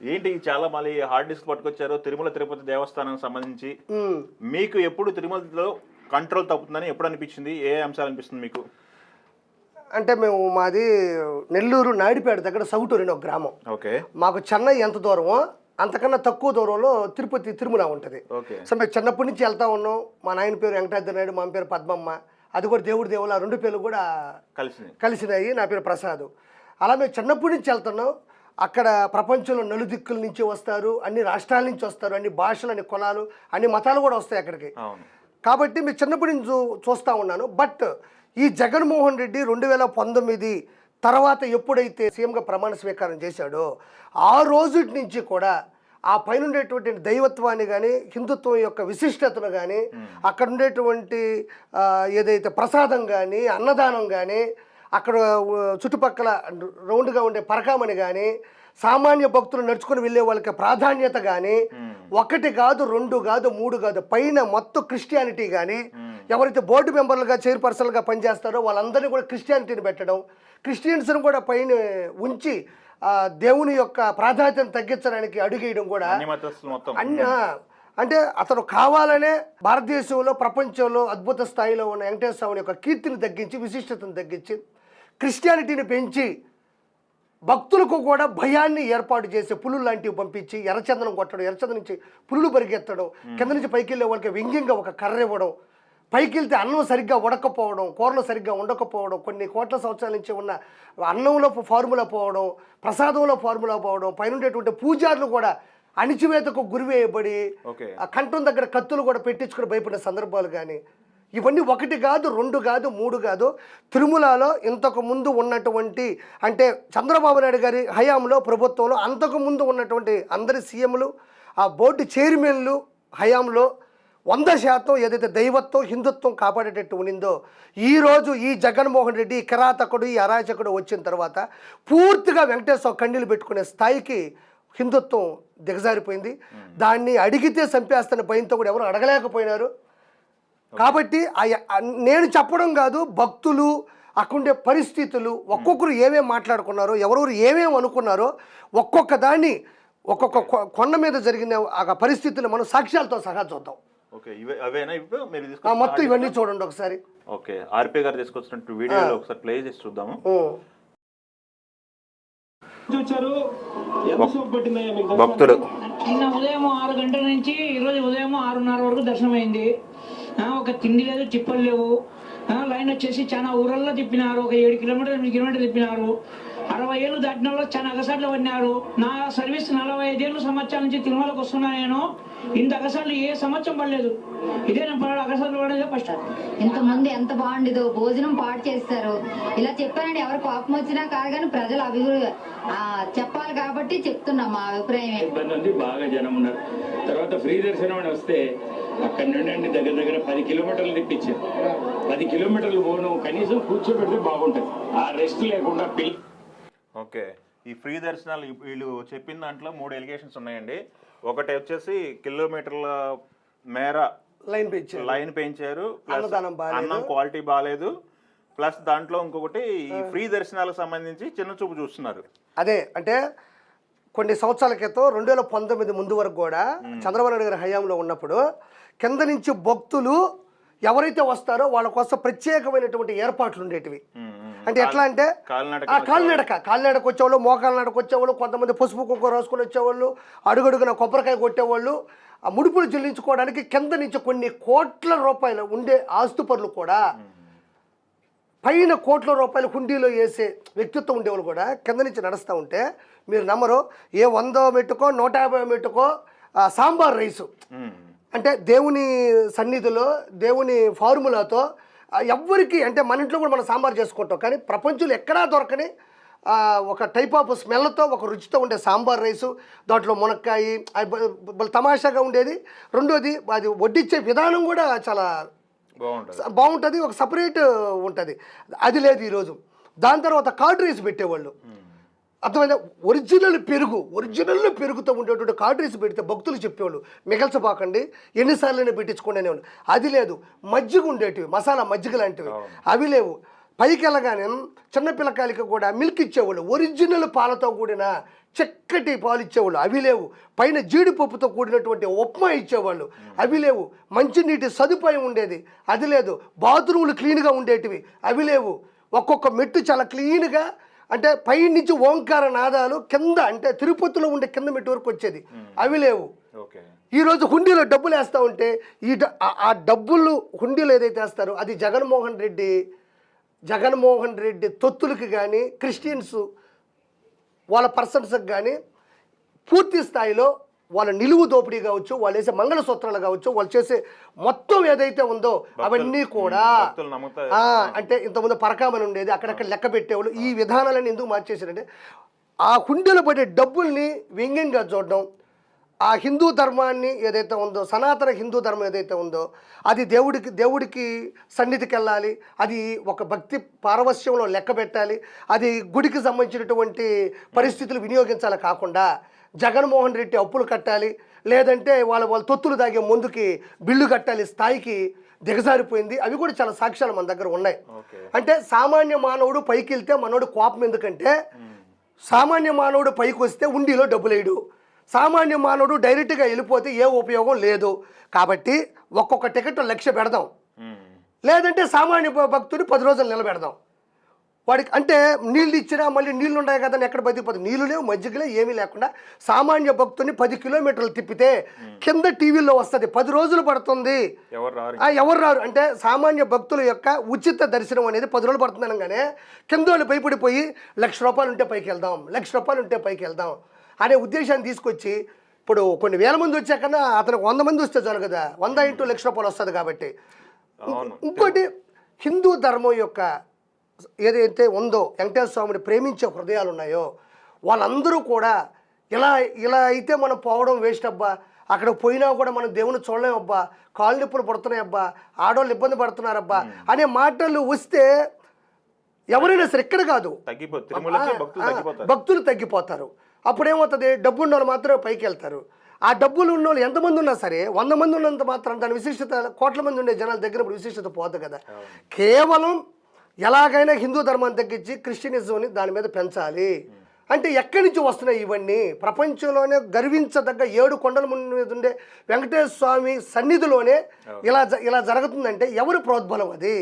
ఏంటి చాలా మళ్ళీ హార్డ్ డిస్క్ పట్టుకొచ్చారు తిరుమల తిరుపతి దేవస్థానం సంబంధించి. మీకు ఎప్పుడు తిరుమలలో కంట్రోల్ తప్పుతుందని ఎప్పుడు అనిపించింది? ఏ అంశాలు అనిపిస్తుంది మీకు? అంటే మాది నెల్లూరు నాయుడుపేట దగ్గర సౌటూరు అని ఒక గ్రామం. ఓకే. మాకు చెన్నై ఎంత దూరమో అంతకన్నా తక్కువ దూరంలో తిరుపతి తిరుమల ఉంటుంది. సో మేము చిన్నప్పటి నుంచి వెళ్తా ఉన్నాం. మా నాయన పేరు వెంకటాద్రి నాయుడు, మా పేరు పద్మమ్మ. అది కూడా దేవుడి దేవుళ్ళు, ఆ రెండు పేర్లు కూడా కలిసినాయి. నా పేరు ప్రసాద్. అలా మేము చిన్నప్పటి నుంచి వెళ్తున్నాం. అక్కడ ప్రపంచంలో నలుదిక్కుల నుంచి వస్తారు, అన్ని రాష్ట్రాల నుంచి వస్తారు, అన్ని భాషలు, అన్ని కులాలు, అన్ని మతాలు కూడా వస్తాయి అక్కడికి. కాబట్టి మేము చిన్నప్పటి నుంచి చూస్తూ ఉన్నాను. బట్ ఈ జగన్మోహన్ రెడ్డి 2019 తర్వాత ఎప్పుడైతే సీఎంగా ప్రమాణ స్వీకారం చేశాడో ఆ రోజు నుంచి కూడా ఆ పైన ఉండేటువంటి దైవత్వాన్ని కానీ, హిందుత్వం యొక్క విశిష్టతను కానీ, అక్కడ ఉండేటువంటి ఏదైతే ప్రసాదం కానీ, అన్నదానం కానీ, అక్కడ చుట్టుపక్కల రౌండ్గా ఉండే పరకామని కానీ, సామాన్య భక్తులు నడుచుకుని వెళ్ళే వాళ్ళకి ప్రాధాన్యత కానీ, ఒకటి కాదు, రెండు కాదు, మూడు కాదు, పైన మొత్తం క్రిస్టియానిటీ కానీ, ఎవరైతే బోర్డు మెంబర్లుగా చైర్పర్సన్లుగా పనిచేస్తారో వాళ్ళందరినీ కూడా క్రిస్టియానిటీని పెట్టడం, క్రిస్టియన్స్ను కూడా పైన ఉంచి దేవుని యొక్క ప్రాధాన్యతను తగ్గించడానికి అడుగేయడం కూడా అన్ని. అంటే అతను కావాలనే భారతదేశంలో, ప్రపంచంలో అద్భుత స్థాయిలో ఉన్న వెంకటేశ్వర స్వామి యొక్క కీర్తిని తగ్గించి, విశిష్టతను తగ్గించి, క్రిస్టియానిటీని పెంచి, భక్తులకు కూడా భయాన్ని ఏర్పాటు చేసి పులులు లాంటివి పంపించి ఎర్రచందనం కొట్టడం, ఎర్రచందనం నుంచి పులులు పరిగెత్తడం, కింద నుంచి పైకి వెళ్ళే వాళ్ళకి వ్యంగ్యంగా ఒక కర్ర ఇవ్వడం, పైకి వెళ్తే అన్నం సరిగ్గా ఉడకపోవడం, కూరలు సరిగ్గా ఉండకపోవడం, కొన్ని కోట్ల సంవత్సరాల నుంచి ఉన్న అన్నంలో ఫార్ములా పోవడం, ప్రసాదంలో ఫార్ములా పోవడం, పైన ఉండేటువంటి పూజారులు కూడా అణిచివేతకు గురివేయబడి కంఠం దగ్గర కత్తులు కూడా పెట్టించుకుని భయపడిన సందర్భాలు కానీ, ఇవన్నీ ఒకటి కాదు, రెండు కాదు, మూడు కాదు. తిరుమలలో ఇంతకు ముందు ఉన్నటువంటి, అంటే చంద్రబాబు నాయుడు గారి హయాంలో ప్రభుత్వంలో అంతకుముందు ఉన్నటువంటి అందరి సీఎంలు, ఆ బోర్డు చైర్మన్లు హయాంలో 100% ఏదైతే దైవత్వం, హిందుత్వం కాపాడేటట్టు ఉన్నిందో, ఈరోజు ఈ జగన్మోహన్ రెడ్డి, ఈ కిరాతకుడు, ఈ అరాచకుడు వచ్చిన తర్వాత పూర్తిగా వెంకటేశ్వర కన్నీళ్ళు పెట్టుకునే స్థాయికి హిందుత్వం దిగజారిపోయింది. దాన్ని అడిగితే చంపేస్తున్న భయంతో కూడా ఎవరు అడగలేకపోయినారు. కాబట్టి నేను చెప్పడం కాదు, భక్తులు, అక్కడుండే పరిస్థితులు, ఒక్కొక్కరు ఏమేమి మాట్లాడుకున్నారో, ఎవరెవరు ఏమేమి అనుకున్నారో, ఒక్కొక్క దాన్ని, ఒక్కొక్క కొండ మీద జరిగిన ఆ పరిస్థితులు మనం సాక్ష్యాలతో సహా చూద్దాం. మొత్తం ఇవన్నీ చూడండి ఒకసారి. ఓకే, ఆర్పీ గారు తీసుకొచ్చినట్టు వీడియోలో ఒకసారి ప్లే చేసి చూద్దాము. భక్తుడు నిన్న ఉదయం 6 గంటల నుంచి ఈరోజు ఉదయం 6:30 వరకు దర్శనం అయింది. ఒక తిండి లేదు, చిప్పలు లేవు. లైన్ వచ్చేసి చాలా ఊరల్లో తిప్పినారు. ఒక 7 కిలోమీటర్లు 8 కిలోమీటర్లు తిప్పినారు. 60 ఏళ్ళు దాటిన వాళ్ళు చాలా అగసాట్లు పడినారు. నా సర్వీస్ 45 ఏళ్ళు సంవత్సరాల నుంచి తిరుమలకు వస్తున్నా. నేను ఇంత అగసాట్లు ఏ సంవత్సరం పడలేదు. ఇదే నేను అగసాట్లు పడేదే ఫస్ట్. ఇంతమంది ఎంత బాగుండేదో, భోజనం పాటు చేస్తారు. ఇలా చెప్పానండి, ఎవరు కోపం వచ్చినా కాదు, కానీ ప్రజలు చెప్పాలి కాబట్టి చెప్తున్నాం మా అభిప్రాయం. ఇబ్బంది ఉంది, బాగా జనం ఉన్నారు. తర్వాత ఫ్రీ దర్శనం అని వస్తే అక్కడ నుండి దగ్గర 10 కిలోమీటర్లు తిప్పించారు. 10 కిలోమీటర్లు పోను, కనీసం కూర్చోబెడితే బాగుంటుంది, ఆ రెస్ట్ లేకుండా. ఓకే, ఈ ఫ్రీ దర్శనాలు వీళ్ళు చెప్పిన దాంట్లో 3 ఎలిగేషన్స్ ఉన్నాయండి. ఒకటి వచ్చేసి కిలోమీటర్ల మేర లైన్ పెంచారు, అన్నం క్వాలిటీ బాగాలేదు, ప్లస్ దాంట్లో ఇంకొకటి ఈ ఫ్రీ దర్శనాలకు సంబంధించి చిన్న చూపు చూస్తున్నారు. అదే అంటే కొన్ని సంవత్సరాల క్రితం 2019 ముందు వరకు కూడా చంద్రబాబు నాయుడు గారి హయాంలో ఉన్నప్పుడు కింద నుంచి భక్తులు ఎవరైతే వస్తారో వాళ్ళ కోసం ప్రత్యేకమైనటువంటి ఏర్పాట్లు ఉండేటివి. అంటే ఎట్లా అంటే కాలినడక వచ్చేవాళ్ళు, మోకాల నడక వచ్చేవాళ్ళు, కొంతమంది పసుపు కుంకుమ రాసుకొని వచ్చేవాళ్ళు, అడుగడుగున కొబ్బరికాయ కొట్టేవాళ్ళు. ఆ ముడుపులు చెల్లించుకోవడానికి కింద నుంచి కొన్ని కోట్ల రూపాయలు ఉండే ఆస్తుపరులు కూడా, పైన కోట్ల రూపాయలు హుండీలో వేసే వ్యక్తిత్వం ఉండేవాళ్ళు కూడా కింద నుంచి నడుస్తూ ఉంటే మీరు నమ్మరు, ఏ 100 మెట్టుకో 150 మెట్టుకో సాంబార్ రైసు, అంటే దేవుని సన్నిధిలో దేవుని ఫార్ములాతో ఎవ్వరికి, అంటే మన ఇంట్లో కూడా మనం సాంబార్ చేసుకుంటాం, కానీ ప్రపంచంలో ఎక్కడా దొరకని ఒక టైప్ ఆఫ్ స్మెల్తో, ఒక రుచితో ఉండే సాంబార్ రైసు, దాంట్లో మునక్కాయ తమాషాగా ఉండేది. రెండోది అది వడ్డించే విధానం కూడా చాలా బాగుంటుంది, ఒక సపరేట్ ఉంటుంది. అది లేదు ఈరోజు. దాని తర్వాత కార్డ్ రైస్ పెట్టేవాళ్ళు, అర్థమైందా? ఒరిజినల్ పెరుగుతూ ఉండేటువంటి కార్డ్ రైస్ పెడితే భక్తులు చెప్పేవాళ్ళు మిగల్చబాకండి, ఎన్నిసార్లైనా పెట్టించుకోండి అనేవాళ్ళు. అది లేదు. మజ్జిగ ఉండేటివి, మసాలా మజ్జిగ లాంటివి, అవి లేవు. పైకి వెళ్ళగానే చిన్నపిల్లకాయలకి కూడా మిల్క్ ఇచ్చేవాళ్ళు, ఒరిజినల్ పాలతో కూడిన చక్కటి పాలు ఇచ్చేవాళ్ళు, అవి లేవు. పైన జీడిపప్పుతో కూడినటువంటి ఉప్మా ఇచ్చేవాళ్ళు, అవి లేవు. మంచినీటి సదుపాయం ఉండేది, అది లేదు. బాత్రూములు క్లీన్గా ఉండేటివి, అవి లేవు. ఒక్కొక్క మెట్టు చాలా క్లీన్గా, అంటే పై నుంచి ఓంకార నాదాలు కింద, అంటే తిరుపతిలో ఉండే కింద మెట్టు వరకు వచ్చేది, అవి లేవు. ఈరోజు హుండీలో డబ్బులు వేస్తూ ఉంటే ఆ డబ్బులు హుండీలో ఏదైతే వేస్తారో అది జగన్మోహన్ రెడ్డి తొత్తులకి కానీ క్రిస్టియన్స్ వాళ్ళ పర్సన్స్కి కానీ పూర్తి స్థాయిలో వాళ్ళ నిలువు దోపిడీ కావచ్చు, వాళ్ళు వేసే మంగళసూత్రాలు కావచ్చు, వాళ్ళు చేసే మొత్తం ఏదైతే ఉందో అవన్నీ కూడా అంటే ఇంతకుముందు పరకామని ఉండేది, అక్కడక్కడ లెక్క పెట్టేవాళ్ళు. ఈ విధానాలన్నీ ఎందుకు మార్చేసారంటే ఆ హుండీలో పడే డబ్బుల్ని వ్యంగ్యంగా చూడడం, ఆ హిందూ ధర్మాన్ని ఏదైతే ఉందో, సనాతన హిందూ ధర్మం ఏదైతే ఉందో అది దేవుడికి సన్నిధికి వెళ్ళాలి, అది ఒక భక్తి పారవస్యంలో లెక్క పెట్టాలి, అది గుడికి సంబంధించినటువంటి పరిస్థితులు వినియోగించాలి కాకుండా జగన్మోహన్ రెడ్డి అప్పులు కట్టాలి, లేదంటే వాళ్ళ తొత్తులు దాగే ముందుకి బిల్లు కట్టాలి స్థాయికి దిగజారిపోయింది. అవి కూడా చాలా సాక్ష్యాలు మన దగ్గర ఉన్నాయి. అంటే సామాన్య మానవుడు పైకి వెళ్తే మనోడు కోపం ఎందుకంటే, సామాన్య మానవుడు పైకి వస్తే ఉండిలో డబ్బులు వేయడు, సామాన్య మానవుడు డైరెక్ట్గా వెళ్ళిపోతే ఏ ఉపయోగం లేదు. కాబట్టి ఒక్కొక్క టికెట్ 1,00,000 పెడదాం, లేదంటే సామాన్య భక్తుని 10 రోజులు నిలబెడదాం. వాడికి అంటే నీళ్ళు ఇచ్చినా మళ్ళీ నీళ్ళు ఉన్నాయి కదా ఎక్కడ బతికిపోతుంది, నీళ్ళు లేవు, మజ్జిగలే, ఏమీ లేకుండా సామాన్య భక్తుని 10 కిలోమీటర్లు తిప్పితే కింద టీవీలో వస్తుంది, 10 రోజులు పడుతుంది, ఎవరు రారు. అంటే సామాన్య భక్తుల యొక్క ఉచిత దర్శనం అనేది 10 రోజులు పడుతుంది అనగానే కింద వాళ్ళు భయపడిపోయి ₹1,00,000 ఉంటే పైకి వెళ్దాం, ₹1,00,000 ఉంటే పైకి వెళ్దాం అనే ఉద్దేశాన్ని తీసుకొచ్చి, ఇప్పుడు కొన్ని వేల మంది వచ్చాకన్నా అతనికి 100 మంది వస్తే చాలు కదా, 100 × ₹1,00,000 వస్తుంది. కాబట్టి ఇంకోటి హిందూ ధర్మం యొక్క ఏదైతే ఉందో, వెంకటేశ్వర స్వామిని ప్రేమించే హృదయాలు ఉన్నాయో వాళ్ళందరూ కూడా ఇలా అయితే మనం పోవడం వేస్ట్ అబ్బా, అక్కడ పోయినా కూడా మనం దేవుని చూడలేం అబ్బా, కాళ్ళు నొప్పులు పడుతున్నాయి అబ్బా, ఆడవాళ్ళు ఇబ్బంది పడుతున్నారబ్బా అనే మాటలు వస్తే ఎవరైనా సరే ఇక్కడ కాదు భక్తులు తగ్గిపోతారు. అప్పుడేమవుతుంది, డబ్బు ఉన్న వాళ్ళు మాత్రమే పైకి వెళ్తారు. ఆ డబ్బులు ఉన్న వాళ్ళు ఎంతమంది ఉన్నా సరే 100 మంది ఉన్నంత మాత్రం దాని విశిష్టత, కోట్ల మంది ఉండే జనాల దగ్గర విశిష్టత పోతుంది కదా. కేవలం ఎలాగైనా హిందూ ధర్మాన్ని తగ్గించి క్రిస్టియనిజంని దాని మీద పెంచాలి అంటే ఎక్కడి నుంచి వస్తున్నాయి ఇవన్నీ? ప్రపంచంలోనే గర్వించదగ్గ 7 కొండల మీద ఉండే వెంకటేశ్వర స్వామి సన్నిధిలోనే ఇలా జరుగుతుందంటే ఎవరు ప్రోద్బలం అది?